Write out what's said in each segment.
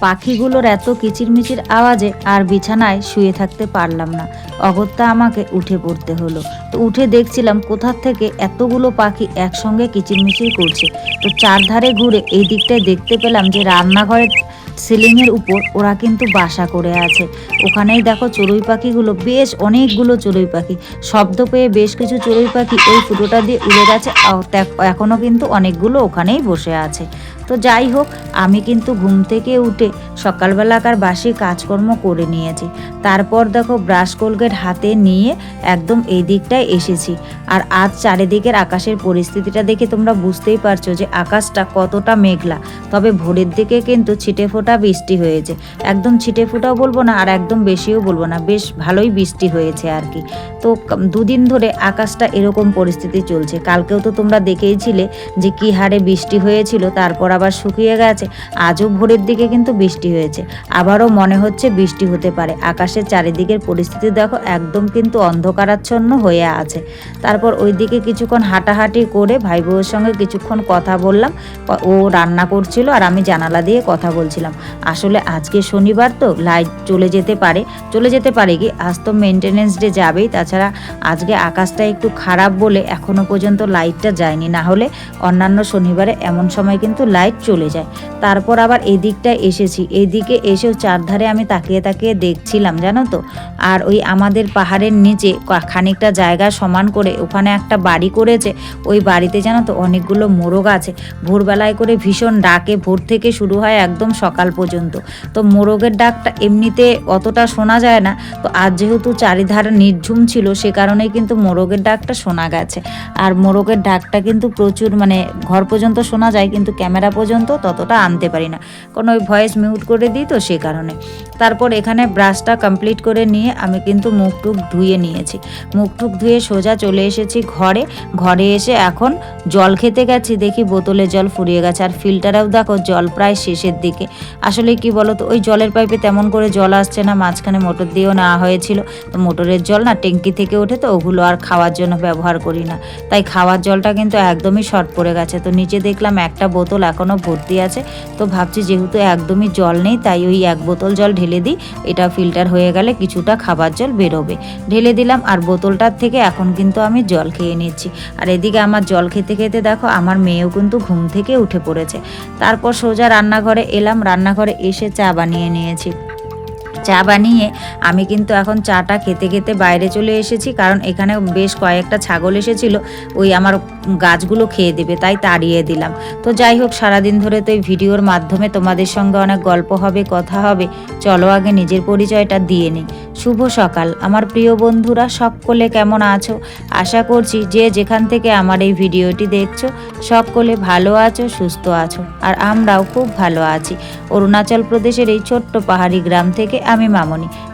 পাখিগুলোর এত কিচিরমিচির আওয়াজে আর বিছানায় শুয়ে থাকতে পারলাম না, অগত্যা আমাকে উঠে পড়তে হলো। তো উঠে দেখছিলাম কোথার থেকে এতগুলো পাখি একসঙ্গে কিচিরমিচির করছে। তো চারধারে ঘুরে এই দিকটায় দেখতে পেলাম যে রান্নাঘরের সিলিংয়ের উপর ওরা কিন্তু বাসা করে আছে। ওখানেই দেখো চড়ুই পাখিগুলো, বেশ অনেকগুলো চড়ুই পাখি, শব্দ পেয়ে বেশ কিছু চড়ুই পাখি ওই ফুটোটা দিয়ে উড়ে গেছে। এখনও কিন্তু অনেকগুলো ওখানেই বসে আছে। তো যাই হোক, আমি কিন্তু ঘুম থেকে উঠে সকালবেলাকার বাসি কাজকর্ম করে নিয়েছি। তারপর দেখো ব্রাশ কোলগেট হাতে নিয়ে একদম এই দিকটায় এসেছি। আর আজ চারিদিকের আকাশের পরিস্থিতিটা দেখে তোমরা বুঝতেই পারছো যে আকাশটা কতটা মেঘলা। তবে ভোরের দিকে কিন্তু ছিটে ফোঁটা বৃষ্টি হয়েছে। একদম ছিটে ফোঁটাও বলবো না, আর একদম বেশিও বলবো না, বেশ ভালোই বৃষ্টি হয়েছে আর কি। তো দুদিন ধরে আকাশটা এরকম পরিস্থিতি চলছে। কালকেও তো তোমরা দেখেইছিলে যে কী হারে বৃষ্টি হয়েছিল, তারপর আবার শুকিয়ে গেছে। আজও ভোরের দিকে কিন্তু বৃষ্টি হয়েছে, আবারও মনে হচ্ছে বৃষ্টি হতে পারে। আকাশের চারিদিকের পরিস্থিতি দেখো একদম কিন্তু অন্ধকারাচ্ছন্ন হয়ে আছে। তারপর ওইদিকে কিছুক্ষণ হাঁটাহাঁটি করে ভাই বউয়ের সঙ্গে কিছুক্ষণ কথা বললাম। ও রান্না করছিল আর আমি জানালা দিয়ে কথা বলছিলাম। আসলে আজকে শনিবার তো লাইট চলে যেতে পারে কি, আজ তো মেনটেনেন্স ডে যাবেই। তাছাড়া আজকে আকাশটা একটু খারাপ বলে এখনো পর্যন্ত লাইটটা যায়নি, না হলে অন্যান্য শনিবারে এমন সময় কিন্তু লাইট চলে যায়। তারপর আবার এই দিকটায় এসেছি। এই দিকে এসেও চারধারে আমি তাকিয়ে তাকিয়ে দেখছিলাম, জানো তো। আর ওই আমাদের পাহাড়ের নিচে খানিকটা জায়গা সমান করে ওখানে একটা বাড়ি করেছে। ওই বাড়িতে জানো তো অনেকগুলো মোরগ আছে। ভোরবেলায় করে ভীষণ ডাকে, ভোর থেকে শুরু হয় একদম সকাল পর্যন্ত। তো মোরগের ডাকটা এমনিতে অতটা শোনা যায় না, তো আজ যেহেতু চারিধারে নির্ঝুম ছিল সে কারণেই কিন্তু মোরগের ডাকটা শোনা গেছে। আর মোরগের ডাকটা কিন্তু প্রচুর, মানে ঘর পর্যন্ত শোনা যায়, কিন্তু ক্যামেরা পর্যন্ত ততটা আনতে পারি না, কারণ ওই ভয়েস মিউট করে দিই তো সে কারণে। তারপর এখানে ব্রাশটা কমপ্লিট করে নিয়ে আমি কিন্তু মুখ টুক ধুয়ে নিয়েছি। মুখ টুক ধুয়ে সোজা চলে এসেছি ঘরে এসে এখন জল খেতে গেছি, দেখি বোতলে জল ফুরিয়ে গেছে। আর ফিল্টারেও দেখো জল প্রায় শেষের দিকে। আসলে কি বলো তো, ওই জলের পাইপে তেমন করে জল আসছে না, মাঝখানে মোটর দিয়েও নেওয়া হয়েছিল। তো মোটরের জল না ট্যাঙ্কি থেকে ওঠে, তো ওগুলো আর খাওয়ার জন্য ব্যবহার করি না, তাই খাওয়ার জলটা কিন্তু একদমই শর্ট পড়ে গেছে। তো নিচে দেখলাম একটা বোতল এখনও ভর্তি আছে। তো ভাবছি যেহেতু একদমই জল নেই, তাই ওই এক বোতল জল ঢেলে দিই, এটা ফিল্টার হয়ে গেলে কিছুটা খাবার জল বেরোবে। ঢেলে দিলাম, আর বোতলটার থেকে এখন কিন্তু আমি জল খেয়ে নিচ্ছি। আর এদিকে আমার জল খেতে খেতে দেখো আমার মেয়েও কিন্তু ঘুম থেকে উঠে পড়েছে। তারপর সোজা রান্নাঘরে এলাম। রান্নাঘরে এসে চা বানিয়ে নিয়েছি। চা বানিয়ে আমি কিন্তু এখন চাটা খেতে খেতে বাইরে চলে এসেছি, কারণ এখানে বেশ কয়েকটা ছাগল এসেছিল, ওই আমার গাছগুলো খেয়ে দেবে, তাই তাড়িয়ে দিলাম। তো যাই হোক, সারাদিন ধরে তো এই ভিডিওর মাধ্যমে তোমাদের সঙ্গে অনেক গল্প হবে, কথা হবে। চলো আগে নিজের পরিচয়টা দিয়ে নিই। শুভ সকাল আমার প্রিয় বন্ধুরা, সকলে কেমন আছো? আশা করছি যে যেখান থেকে আমার এই ভিডিওটি দেখছো সকলে ভালো আছো, সুস্থ আছো। আর আমরাও খুব ভালো আছি। অরুণাচল প্রদেশের এই ছোট্ট পাহাড়ি গ্রাম থেকে আমি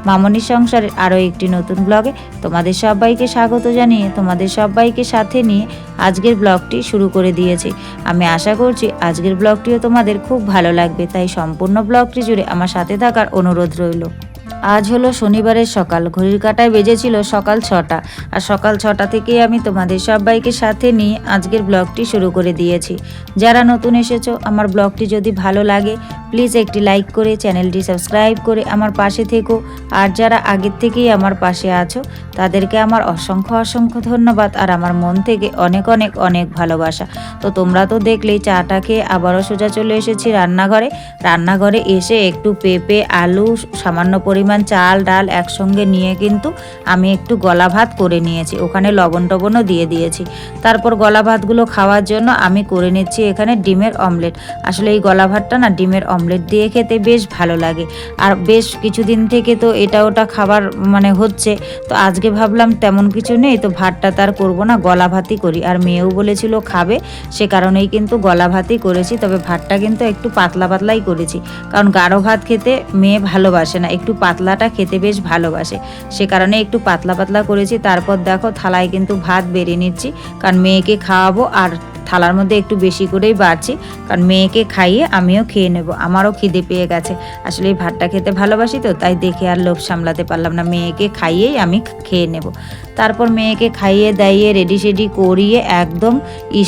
মামনি সংসারের আরও একটি নতুন ব্লগে তোমাদের সবাইকে স্বাগত জানিয়ে, তোমাদের সবাইকে সাথে নিয়ে আজকের ব্লগটি শুরু করে দিয়েছি। আমি আশা করছি আজকের ব্লগটিও তোমাদের খুব ভালো লাগবে, তাই সম্পূর্ণ ব্লগটি জুড়ে আমার সাথে থাকার অনুরোধ রইল। আজ হলো শনিবারের সকাল, ঘড়ির কাঁটায় বেজেছিল সকাল 6টা। আর সকাল 6টা থেকেই আমি তোমাদের সবাইকে সাথে নিয়ে আজকের ব্লগটি শুরু করে দিয়েছি। যারা নতুন এসেছো, আমার ব্লগটি যদি ভালো লাগে প্লিজ একটি লাইক করে চ্যানেলটি সাবস্ক্রাইব করে আমার পাশে থেকো। আর যারা আগের থেকেই আমার পাশে আছো তাদেরকে আমার অসংখ্য ধন্যবাদ, আর আমার মন থেকে অনেক অনেক অনেক ভালোবাসা। তো তোমরা তো দেখলেই চাটা খেয়ে আবারও সোজা চলে এসেছি রান্নাঘরে এসে একটু পেঁপে, আলু, সামান্য পরিমাণ চাল ডাল একসঙ্গে নিয়ে কিন্তু আমি একটু গলা ভাত করে নিয়েছি। ওখানে লবণ টবণও দিয়ে দিয়েছি। তারপর গলা ভাতগুলো খাওয়ার জন্য আমি করে নিচ্ছি এখানে ডিমের অমলেট। আসলে এই গলা ভাতটা না ডিমের অমলেট দিয়ে খেতে বেশ ভালো লাগে। আর বেশ কিছুদিন থেকে তো এটা ওটা খাবার মানে হচ্ছে, তো আজকে ভাবলাম তেমন কিছু নেই, তো ভাতটা তার করবো না, গলা ভাতই করি। আর মেয়েও বলেছিল খাবে, সে কারণেই কিন্তু গলা ভাতই করেছি। তবে ভাতটা কিন্তু একটু পাতলাই করেছি, কারণ গাঢ় ভাত খেতে মেয়ে ভালোবাসে না, একটু পাতলাটা খেতে বেশ ভালোবাসে, সে কারণে একটু পাতলা করেছি। তারপর দেখো থালায় কিন্তু ভাত বেড়ে নিচ্ছি, কারণ মেয়েকে খাওয়াবো আর থালার মধ্যে একটু বেশি করেই বাড়ছি, কারণ মেয়েকে খাইয়ে আমিও খেয়ে নেব। আমারও খিদে পেয়ে গেছে, আসলে এই ভাতটা খেতে ভালোবাসি তো, তাই দেখে আর লোভ সামলাতে পারলাম না, মেয়েকে খাইয়েই আমি খেয়ে নেব। তারপর মেয়েকে খাইয়ে দাইয়ে রেডি সেডি করিয়ে একদম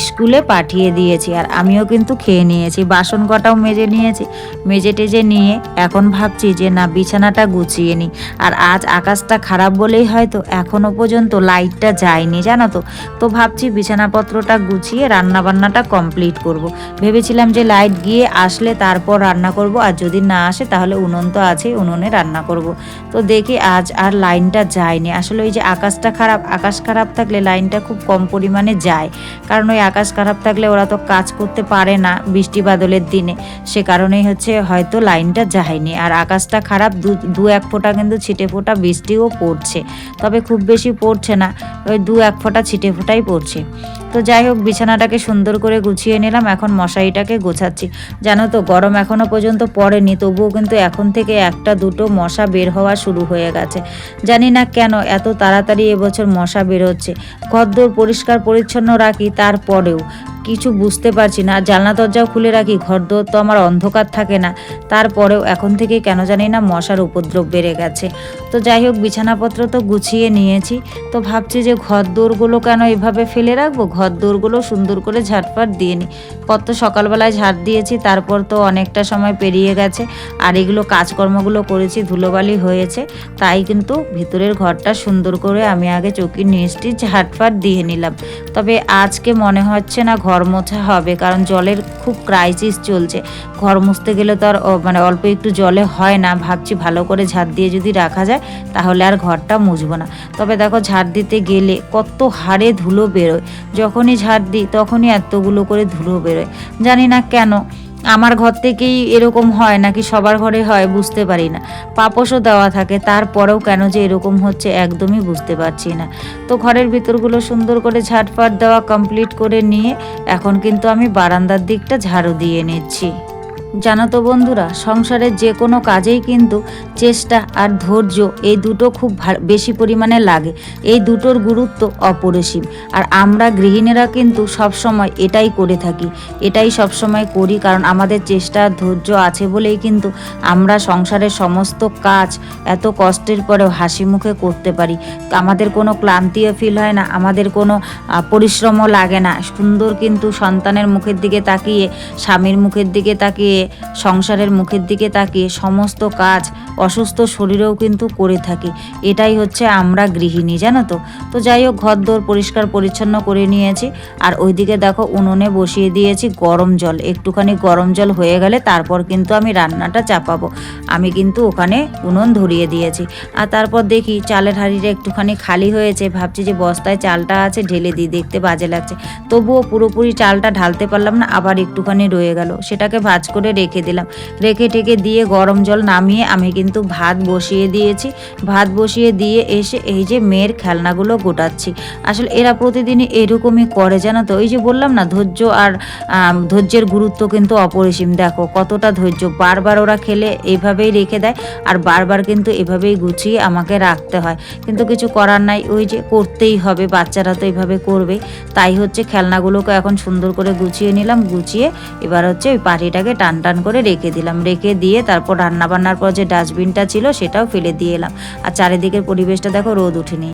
স্কুলে পাঠিয়ে দিয়েছি, আর আমিও কিন্তু খেয়ে নিয়েছি। বাসন কটাও মেজে নিয়েছি, মেজে টেজে নিয়ে এখন ভাবছি যে না, বিছানাটা গুছিয়ে নিই। আর আজ আকাশটা খারাপ বলেই হয়তো এখনো পর্যন্ত লাইটটা যায়নি, জানো তো। তো ভাবছি বিছানাপত্রটা গুছিয়ে রান্নাবান্নাটা কমপ্লিট করব। ভেবেছিলাম যে লাইট গিয়ে আসলে তারপর রান্না করব, আর যদি না আসে তাহলে উনুন তো আছে, উনুনে রান্না করব। তো দেখি আজ আর লাইনটা যায়নি। আসলে ওই যে আকাশটা খারাপ, আকাশ খারাপ থাকলে লাইনটা খুব কম পরিমাণে যায়, কারণ ওই আকাশ খারাপ থাকলে ওরা তো কাজ করতে পারে না বৃষ্টি বাদলের দিনে, সে কারণেই হচ্ছে হয়তো লাইনটা যায়নি। আর আকাশটা খারাপ, দু এক ফোঁটা কিন্তু ছিটে ফোঁটা বৃষ্টিও পড়ছে, তবে খুব বেশি পড়ছে না, ওই দু এক ফোঁটা ছিটে ফোঁটাই পড়ছে। তো যাই হোক, বিছানাটাকে সুন্দর করে গুছিয়ে নিলাম, এখন মশারিটাকে গোছাচ্ছি। জানো তো, গরম এখনো পর্যন্ত পড়েনি, তবুও কিন্তু এখন থেকে একটা দুটো মশা বের হওয়া শুরু হয়ে গেছে। জানি না কেন এত তাড়াতাড়ি এবছর মশা বের হচ্ছে। ঘরদোর পরিষ্কার পরিচ্ছন্ন রাখি, তারপরেও কিছু বুঝতে পারছি না। জানলা দরজাও খুলে রাখি, ঘরদোর তো আমার অন্ধকার থাকে না, তারপরেও এখন থেকে কেন জানি না মশার উপদ্রব বেড়ে গেছে। তো যাই হোক, বিছানাপত্র তো গুছিয়ে নিয়েছি, তো ভাবছি যে ঘরদোরগুলো কেন এভাবে ফেলে রাখবো, ঘরদোরগুলো সুন্দর করে ঝাঁটফাট দিয়ে নিই। কত সকালবেলায় ঝাড় দিয়েছি, তারপর তো অনেকটা সময় পেরিয়ে গেছে, আর এগুলো কাজকর্মগুলো করেছি, ধুলোবালি হয়েছে, তাই কিন্তু ভিতরের ঘরটা সুন্দর করে আমি আগে চৌকির নিচটি ঝাঁটফাট দিয়ে নিলাম। তবে আজকে মনে হচ্ছে না ঘর মোছা হবে, কারণ জলের খুব ক্রাইসিস চলছে। ঘর মুছতে গেলে তো আর মানে অল্প একটু জলে হয় না। ভাবছি ভালো করে ঝাড় দিয়ে যদি রাখা যায় তাহলে আর ঘরটা মুছবো না। তবে দেখো, ঝাড় দিতে গেলে কত হারে ধুলো বেরোয়, যখনই ঝাড় দিই তখনই এতগুলো করে ধুলো বেরোয়। জানি না কেন আমার ঘর থেকেই এরকম হয় নাকি সবার ঘরে হয় বুঝতে পারি না। পাপোশও দেওয়া থাকে, তারপরেও কেন যে এরকম হচ্ছে একদমই বুঝতে পারছি না। তো ঘরের ভিতরগুলো সুন্দর করে ঝাড়ফাট দেওয়া কমপ্লিট করে নিয়ে এখন কিন্তু আমি বারান্দার দিকটা ঝাড়ু দিয়ে নিচ্ছি। জানো তো বন্ধুরা, সংসারের যে কোনো কাজেই কিন্তু চেষ্টা আর ধৈর্য, এই দুটো খুব বেশি পরিমাণে লাগে। এই দুটোর গুরুত্ব অপরিসীম। আর আমরা গৃহিণীরা কিন্তু সবসময় এটাই করে থাকি, এটাই সবসময় করি, কারণ আমাদের চেষ্টা আর ধৈর্য আছে বলেই কিন্তু আমরা সংসারের সমস্ত কাজ এত কষ্টের পরেও হাসি মুখে করতে পারি। আমাদের কোনো ক্লান্তিও ফিল হয় না, আমাদের কোনো পরিশ্রমও লাগে না। সুন্দর কিন্তু সন্তানের মুখের দিকে তাকিয়ে, স্বামীর মুখের দিকে তাকিয়ে, সংসারের মুখের দিকে তাকিয়ে সমস্ত কাজ অসুস্থ শরীরেও কিন্তু করে থাকি। এটাই হচ্ছে আমরা গৃহিণী, জানো তো। তো যাই হোক, ঘরদোর পরিষ্কার পরিচ্ছন্ন করে নিয়েছি, আর ওইদিকে দেখো উনুনে বসিয়ে দিয়েছি গরম জল। একটুখানি গরম জল হয়ে গেলে তারপর কিন্তু আমি রান্নাটা চাপাবো। আমি কিন্তু ওখানে উনুন ধরিয়ে দিয়েছি। আর তারপর দেখি চালের হাঁড়িটা একটুখানি খালি হয়েছে, ভাবছি যে বস্তায় চালটা আছে ঢেলে দিই, দেখতে বাজে লাগছে। তবুও পুরোপুরি চালটা ঢালতে পারলাম না, আবার একটুখানি রয়ে গেল, সেটাকে ভাঁজ করে রেখে দিলাম। রেখে টেকে দিয়ে গরম জল নামিয়ে আমি কিন্তু ভাত বসিয়ে দিয়েছি। ভাত বসিয়ে দিয়ে এসে এই যে মেয়ের খেলনাগুলো গোটাচ্ছি। আসলে এরা প্রতিদিনই এরকমই করে, জানো তো। ওই যে বললাম না, ধৈর্য আর ধৈর্যের গুরুত্ব কিন্তু অপরিসীম। দেখো কতটা ধৈর্য, বারবার ওরা খেলে এইভাবেই রেখে দেয়, আর বারবার কিন্তু এভাবেই গুছিয়ে আমাকে রাখতে হয়। কিন্তু কিছু করার নাই, ওই যে করতেই হবে, বাচ্চারা তো এইভাবে করবে। তাই হচ্ছে খেলনাগুলোকে এখন সুন্দর করে গুছিয়ে নিলাম, গুছিয়ে এবার হচ্ছে ওই পাটিটাকে টান টান করে রেখে দিলাম। রেখে দিয়ে তারপর রান্নাবান্নার পর যে ডাস্টবিনটা ছিল সেটাও ফেলে দিয়ে এলাম। আর চারিদিকের পরিবেশটা দেখো, রোদ উঠেনি।